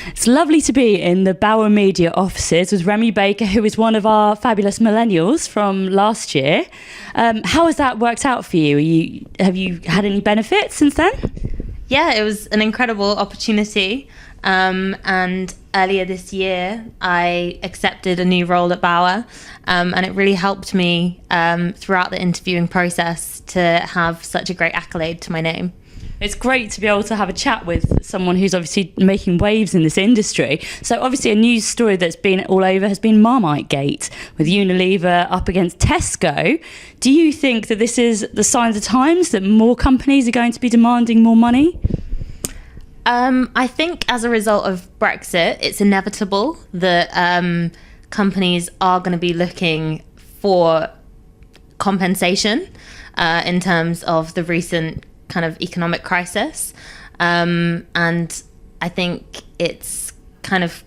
It's lovely to be in the Bauer Media offices with Remi Baker, who is one of our fabulous millennials from last year. How has that worked out for you? Have you had any benefits since then? Yeah, it was an incredible opportunity. And earlier this year, I accepted a new role at Bauer, and it really helped me throughout the interviewing process to have such a great accolade to my name. It's great to be able to have a chat with someone who's obviously making waves in this industry. So obviously a news story that's been all over has been Marmitegate, with Unilever up against Tesco. Do you think that this is the sign of the times, that more companies are going to be demanding more money? I think as a result of Brexit, it's inevitable that companies are going to be looking for compensation in terms of the recent kind of economic crisis. And I think it's kind of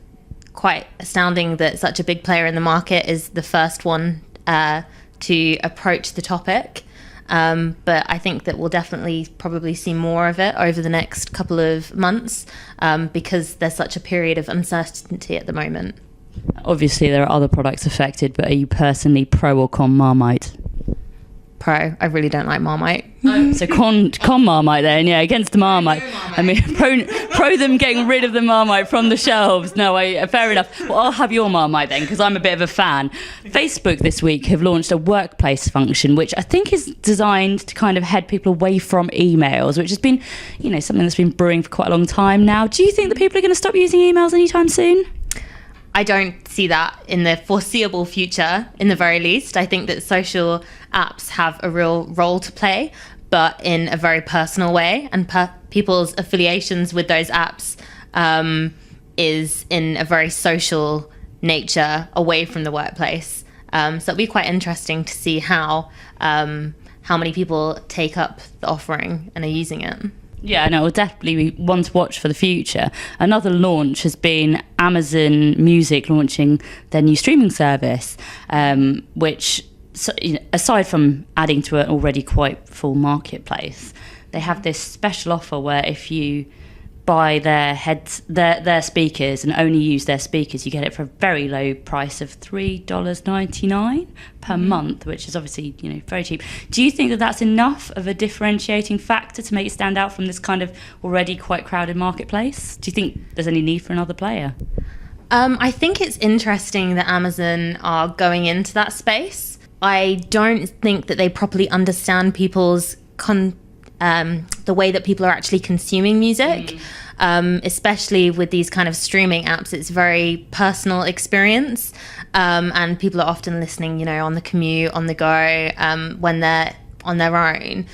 quite astounding that such a big player in the market is the first one to approach the topic. But I think that we'll definitely probably see more of it over the next couple of months because there's such a period of uncertainty at the moment. Obviously, there are other products affected, but are you personally pro or con Marmite? Pro. I really don't like Marmite. So con Marmite then, yeah, against the Marmite. I mean, pro them getting rid of the Marmite from the shelves. No, fair enough. Well, I'll have your Marmite then, because I'm a bit of a fan. Facebook this week have launched a workplace function, which I think is designed to kind of head people away from emails, which has been, something that's been brewing for quite a long time now. Do you think that people are going to stop using emails anytime soon? I don't see that in the foreseeable future, in the very least. I think that social apps have a real role to play, but in a very personal way, and people's affiliations with those apps is in a very social nature away from the workplace. So it'll be quite interesting to see how many people take up the offering and are using it. Yeah, no, it will definitely be one to watch for the future. Another launch has been Amazon Music launching their new streaming service, which, aside from adding to an already quite full marketplace, they have this special offer where if you buy their speakers and only use their speakers, you get it for a very low price of $3.99 per month, which is obviously very cheap. Do you think that that's enough of a differentiating factor to make it stand out from this kind of already quite crowded marketplace? Do you think there's any need for another player? I think it's interesting that Amazon are going into that space. I don't think that they properly understand people's the way that people are actually consuming music, especially with these kind of streaming apps. It's a very personal experience, and people are often listening, on the commute, on the go, when they're on their own.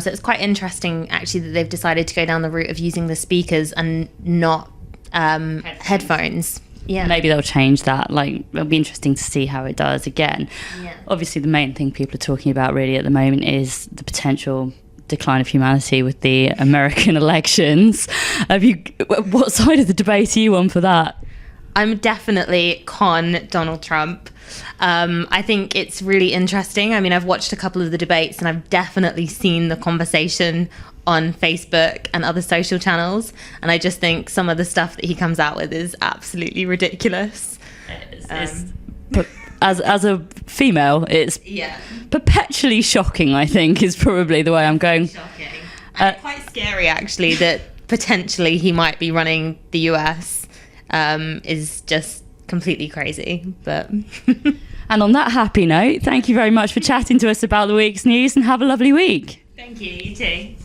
So it's quite interesting, actually, that they've decided to go down the route of using the speakers and not headphones. Yeah. Maybe they'll change that. It'll be interesting to see how it does again. Yeah. Obviously, the main thing people are talking about really at the moment is the potential decline of humanity with the American elections. What side of the debate are you on for that? I'm definitely con Donald Trump. I think it's really interesting. I mean, I've watched a couple of the debates and I've definitely seen the conversation on Facebook and other social channels, and I just think some of the stuff that he comes out with is absolutely ridiculous. As a female, it's perpetually shocking, I think, is probably the way I'm going. Shocking. And quite scary, actually, that potentially he might be running the US is just completely crazy. But And on that happy note, thank you very much for chatting to us about the week's news, and have a lovely week. Thank you, you too.